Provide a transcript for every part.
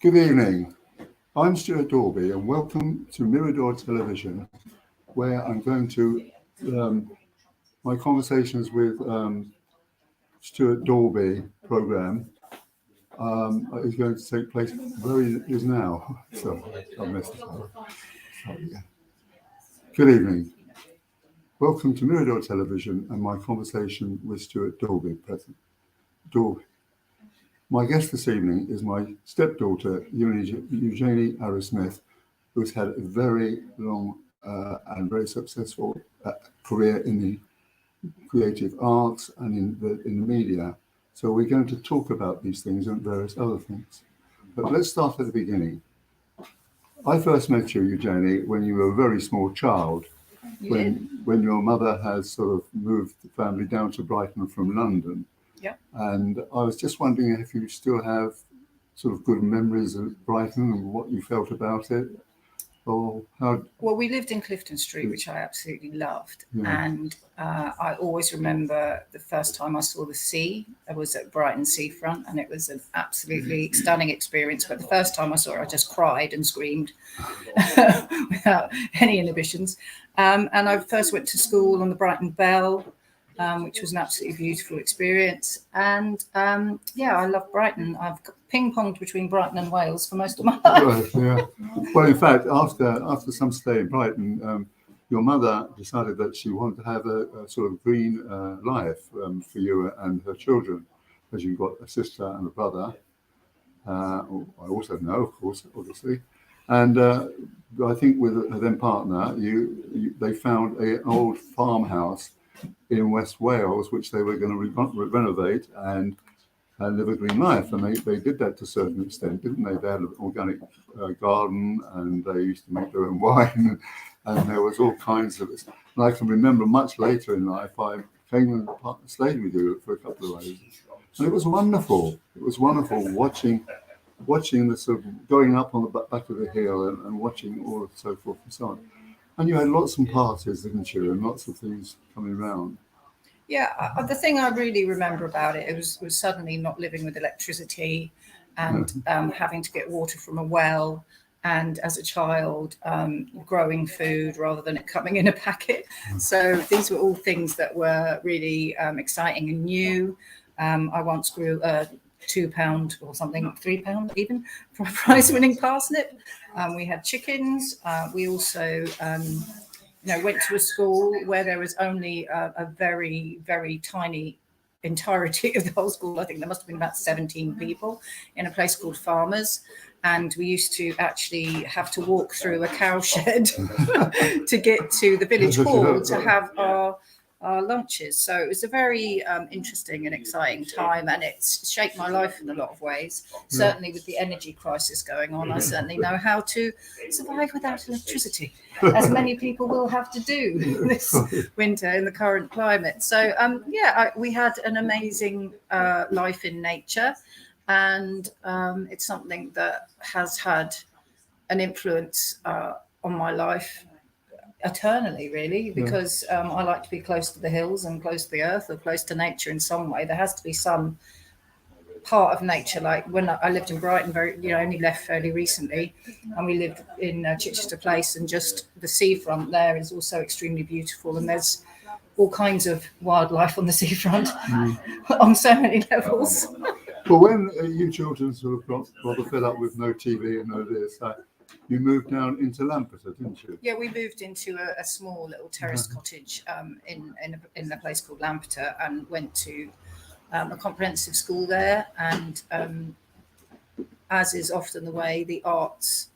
Good evening. I'm Stewart and welcome to Mirador Television, where I'm going to my conversations with Stewart program is going to take place where he is now. So I messed it up. Good evening. Welcome to Mirador Television and my conversation with Stewart President. My guest this evening is my stepdaughter, Eugenie Arrowsmith, who's had a very long and very successful career in the creative arts and in the media. So we're going to talk about these things and various other things. But let's start at the beginning. I first met you, Eugenie, when you were a very small child, when your mother had sort of moved the family down to Brighton from London. Yeah. And I was just wondering if you still have sort of good memories of Brighton and what you felt about it, or how. Well, we lived in Clifton Street, which I absolutely loved, Yeah. and I always remember the first time I saw the sea. I was at Brighton seafront, and it was an absolutely stunning experience. But the first time I saw it, I just cried and screamed without any inhibitions. And I first went to school on the Brighton Bell, which was an absolutely beautiful experience. And I love Brighton. I've ping-ponged between Brighton and Wales for most of my life. Right, yeah. Well, in fact, after some stay in Brighton, your mother decided that she wanted to have a sort of green life for you and her children, as you've got a sister and a brother. I also know, of course, obviously. And I think with her then partner, they found an old farmhouse in West Wales, which they were going to renovate and live a green life. And they did that to a certain extent, didn't they? They had an organic garden, and they used to make their own wine, and there was all kinds of it. And I can remember much later in life, I came and stayed with you for a couple of days. And it was wonderful. It was wonderful watching the sort of going up on the back of the hill and watching all of so forth and so on. And you had lots of parties, didn't you? And lots of things coming around. Yeah, the thing I really remember about it was suddenly not living with electricity and having to get water from a well. And as a child, growing food rather than it coming in a packet. So these were all things that were really exciting and new. I once grew a £2 or something, £3 even, from a prize-winning parsnip. We had chickens. We also, went to a school where there was only a very, very tiny entirety of the whole school. I think there must have been about 17 people in a place called Farmers. And we used to actually have to walk through a cowshed to get to the village hall to have our lunches. So it was a very interesting and exciting time, and it's shaped my life in a lot of ways. Certainly with the energy crisis going on, I certainly know how to survive without electricity, as many people will have to do this winter in the current climate. So we had an amazing life in nature, and it's something that has had an influence on my life eternally, really, because I like to be close to the hills and close to the earth, or close to nature in some way. There has to be some part of nature. Like when I lived in Brighton, only left fairly recently, and we lived in Chichester Place, and just the seafront there is also extremely beautiful, and there's all kinds of wildlife on the seafront on so many levels. Well, when you children sort of got rather fed up with no TV and no this, you moved down into Lampeter, didn't you? Yeah, we moved into a small little terrace cottage in a place called Lampeter, and went to a comprehensive school there. And as is often the way, the arts,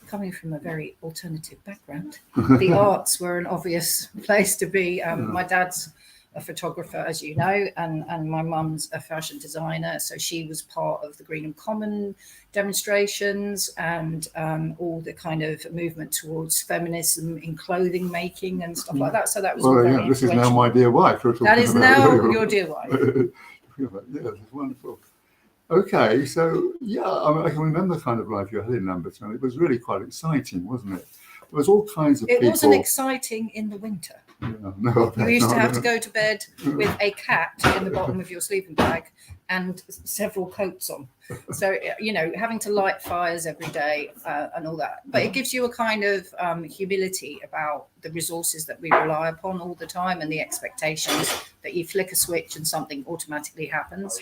coming from a very alternative background, the arts were an obvious place to be. My dad's a photographer, as you know, and my mum's a fashion designer. So she was part of the Greenham Common demonstrations and all the kind of movement towards feminism in clothing making and stuff like that. So that was this is now my dear wife. That is now your dear wife. Yeah, it's wonderful. Okay, so I can remember the kind of life you had in Lamberton. It was really quite exciting, wasn't it? There was all kinds of people. It wasn't exciting in the winter. Yeah, no, You used to no, have to no. go to bed with a cat in the bottom of your sleeping bag and several coats on. So, you know, having to light fires every day and all that. But it gives you a kind of humility about the resources that we rely upon all the time and the expectations that you flick a switch and something automatically happens.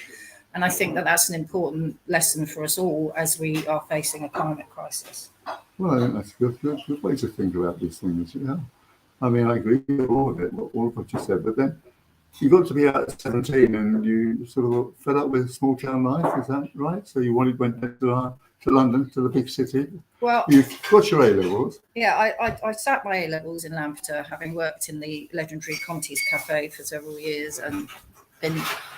And I think that that's an important lesson for us all as we are facing a climate crisis. Well, I think that's a good way to think about these things. Yeah. I mean, I agree with all of it, all of what you said. But then you got to be out at 17 and you sort of fed up with small town life. Is that right? So you went to London, to the big city. Well, You got your A levels. yeah, I sat my A levels in Lampeter, having worked in the legendary Conti's Cafe for several years and been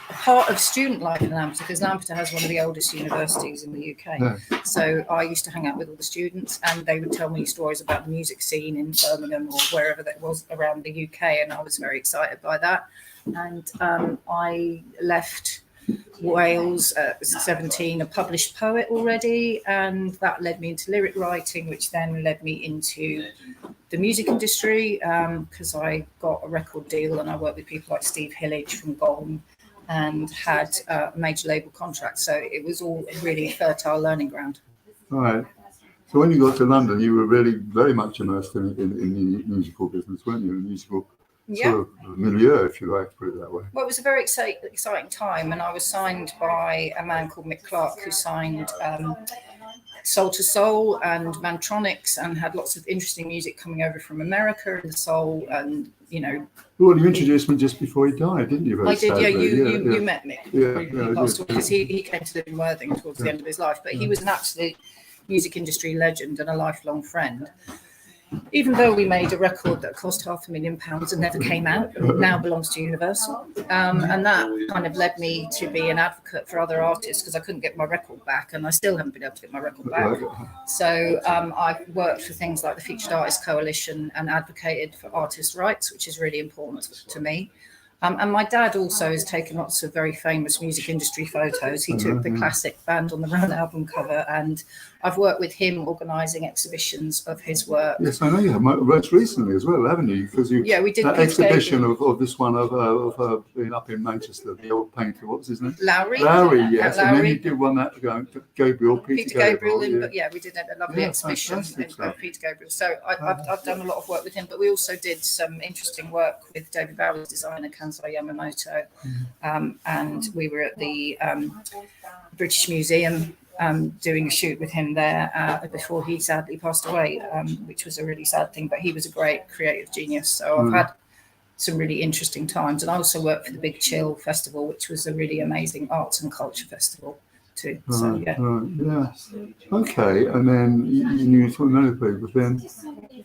a part of student life in Lampeter, because Lampeter has one of the oldest universities in the UK. Yeah. So I used to hang out with all the students and they would tell me stories about the music scene in Birmingham or wherever that was around the UK, and I was very excited by that. And I left Wales at 17, a published poet already, and that led me into lyric writing, which then led me into the music industry, because I got a record deal and I worked with people like Steve Hillage from Golden and had a major label contract. So it was all really fertile learning ground. All right. So when you got to London, you were really very much immersed in the musical business, weren't you? The musical sort of milieu, if you like to put it that way. Well, it was a very exciting time, and I was signed by a man called Mick Clark, who signed Soul to Soul and Mantronics, and had lots of interesting music coming over from America and soul, and you know. Well, you introduced me just before he died, didn't you? I did, sadly? yeah. You met Mick. Yeah, Because he came to live in Worthing towards the end of his life, but he was an absolute music industry legend and a lifelong friend. Even though we made a record that cost £500,000 and never came out, and now belongs to Universal, and that kind of led me to be an advocate for other artists, because I couldn't get my record back, and I still haven't been able to get my record back. So I've worked for things like the Featured Artists Coalition and advocated for artist rights, which is really important to me. And my dad also has taken lots of very famous music industry photos. He took the classic Band on the Run album cover, and I've worked with him organising exhibitions of his work. Yes, I know you have. Most recently as well, haven't you? Because we did that exhibition of this one of being up in Manchester, the old painter. What was his name? Lowry, yes. And then you did one that Peter Gabriel. We did a lovely exhibition of Peter Gabriel. So I've done a lot of work with him, but we also did some interesting work with David Bowie's designer Kansai Yamamoto, and we were at the British Museum doing a shoot with him there before he sadly passed away, which was a really sad thing, but he was a great creative genius. So I've had some really interesting times, and I also worked for the Big Chill Festival, which was a really amazing arts and culture festival too. So Okay, and then you knew some other people. Then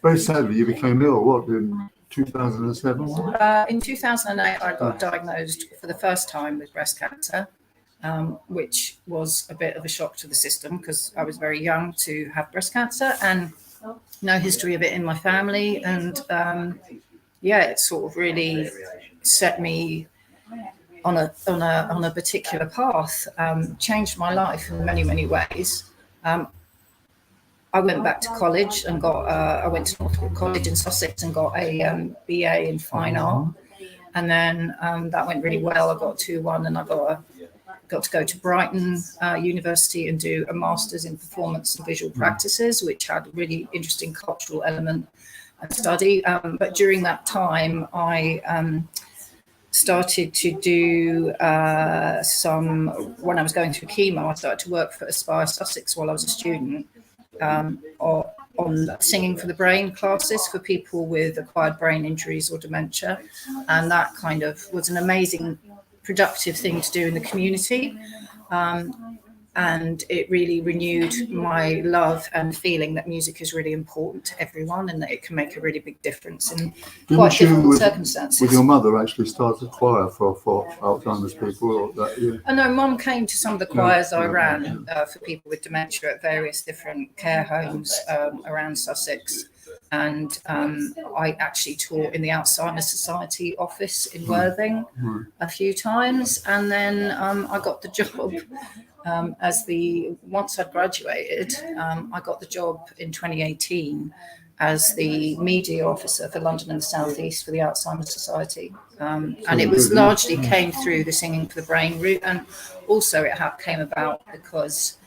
very sadly you became ill. What, in 2007? In 2008 I got diagnosed for the first time with breast cancer. Which was a bit of a shock to the system, because I was very young to have breast cancer and no history of it in my family. And it sort of really set me on a particular path, changed my life in many, many ways. I went back to college and I went to Northwood College in Sussex and got a BA in fine art. And then that went really well. I got 2-1 and I got to go to Brighton University and do a master's in performance and visual practices, which had a really interesting cultural element of study. But during that time, I started to do when I was going through chemo, I started to work for Aspire Sussex while I was a student on singing for the brain classes for people with acquired brain injuries or dementia. And that kind of was an amazing productive thing to do in the community, and it really renewed my love and feeling that music is really important to everyone and that it can make a really big difference in quite difficult circumstances. With your mother actually started a choir for Alzheimer's people? Or that, No, Mum came to some of the choirs I ran for people with dementia at various different care homes around Sussex. And I actually taught in the Alzheimer's Society office in Worthing a few times. And then I got the job once I'd graduated, I got the job in 2018 as the media officer for London and the South East for the Alzheimer's Society. And it was largely came through the Singing for the Brain route. And also it came about because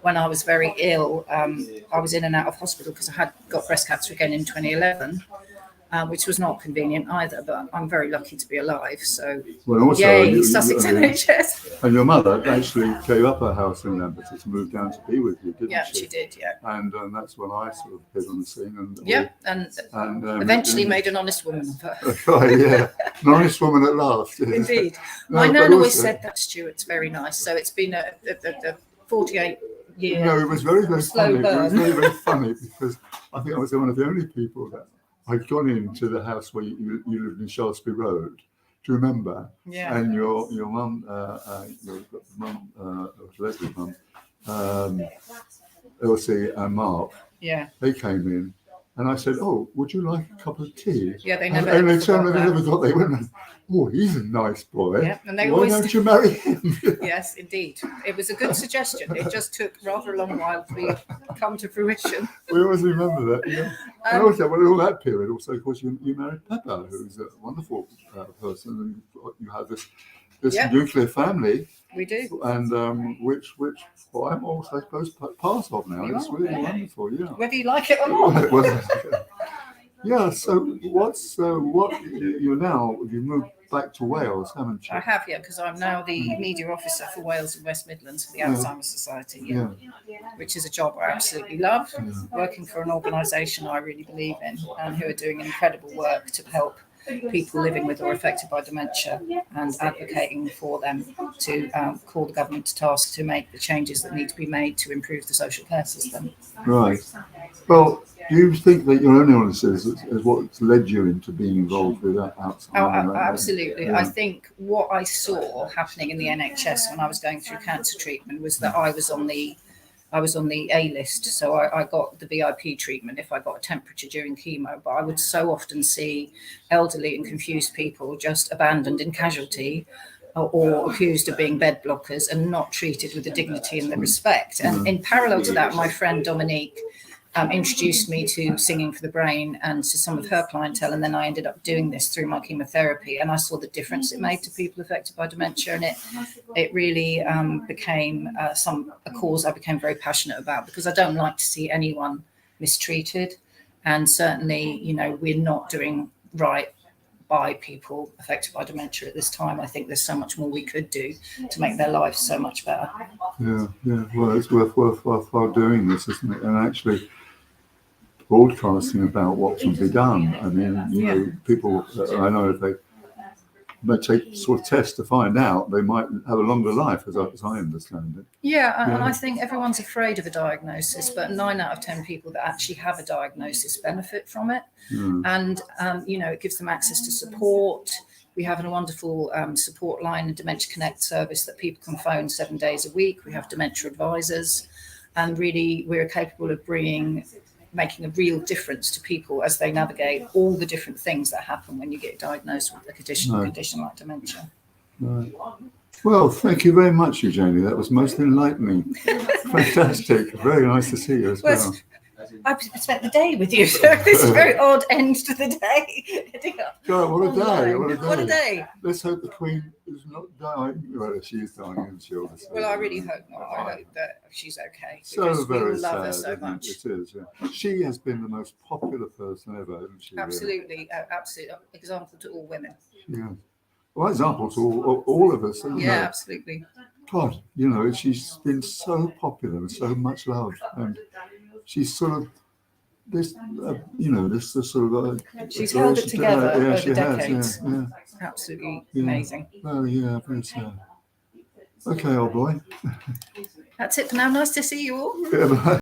when I was very ill, I was in and out of hospital because I had got breast cancer again in 2011. Which was not convenient either, but I'm very lucky to be alive. So, yay, Sussex NHS. And your mother actually gave up her house in Lamberton to move down to be with you, didn't she? Yeah, she did, yeah. And that's when I sort of hit on the scene. And eventually made an honest woman of her. Right, yeah, an honest woman at last. Yeah. Indeed. My nan always said that, Stewart. It's very nice. So it's been a 48-year. No, it was very, very funny. Burn. It was very, very funny because I think I was one of the only people that I'd gone into the house where you lived in Shaftesbury Road. Do you remember? Yeah. And your mum, Leslie's mum, Elsie and Mark. Yeah. They came in, and I said, "Oh, would you like a cup of tea?" Yeah, they never. And they turned around and never thought they went. Oh, he's a nice boy. Yeah, and they Why always don't you marry him? Yes, indeed. It was a good suggestion. It just took rather a long while to come to fruition. We always remember that. Yeah. And also, well, in all that period, also, of course, you married Pepper, who's a wonderful person, and you have this nuclear family. We do. And which I'm also, I suppose, part of now. It's really wonderful. Yeah. Whether you like it or not. Yeah. So what you're now? You moved back to Wales, haven't you? I have, yeah, because I'm now the media officer for Wales and West Midlands for the Alzheimer's Society, which is a job I absolutely love. Working for an organisation I really believe in and who are doing incredible work to help people living with or affected by dementia and advocating for them to call the government to task to make the changes that need to be made to improve the social care system. Right. Well, do you think that your own illnesses is what's led you into being involved with that outside? Oh, absolutely. Yeah. I think what I saw happening in the NHS when I was going through cancer treatment was that I was on the A list, so I got the VIP treatment if I got a temperature during chemo. But I would so often see elderly and confused people just abandoned in casualty or accused of being bed blockers and not treated with the dignity and the respect. And in parallel to that, my friend Dominique introduced me to Singing for the Brain and to some of her clientele, and then I ended up doing this through my chemotherapy, and I saw the difference it made to people affected by dementia, and it really became a cause I became very passionate about, because I don't like to see anyone mistreated, and certainly, we're not doing right by people affected by dementia at this time. I think there's so much more we could do to make their lives so much better. Yeah. Well, it's worthwhile doing this, isn't it? And actually broadcasting about what can be done. I mean, people, I know if they take sort of tests to find out, they might have a longer life, as I understand it. Yeah, and I think everyone's afraid of a diagnosis, but 9 out of 10 people that actually have a diagnosis benefit from it. And, it gives them access to support. We have a wonderful support line, a Dementia Connect service that people can phone 7 days a week. We have dementia advisors, and really we're capable of making a real difference to people as they navigate all the different things that happen when you get diagnosed with a condition like dementia. Right. Well, thank you very much, Eugenie. That was most enlightening. Fantastic. Very nice to see you as well. I spent the day with you, so this is a very odd end to the day. God, what a day. What a day. Let's hope the Queen is not dying. Well, she is dying, isn't she? Obviously. Well, I really hope not. I hope that she's okay. So very we love sad, her so much. It is, yeah. She has been the most popular person ever, hasn't she? Absolutely. Absolutely. Example to all women. Yeah. Well, example to all of us. Yeah, absolutely. God, she's been so popular and so much loved. And she's sort of this sort of. She's held it together over decades. Yeah. Absolutely amazing. Oh yeah, very sad. Okay, old boy. That's it for now. Nice to see you all. Yeah, bye.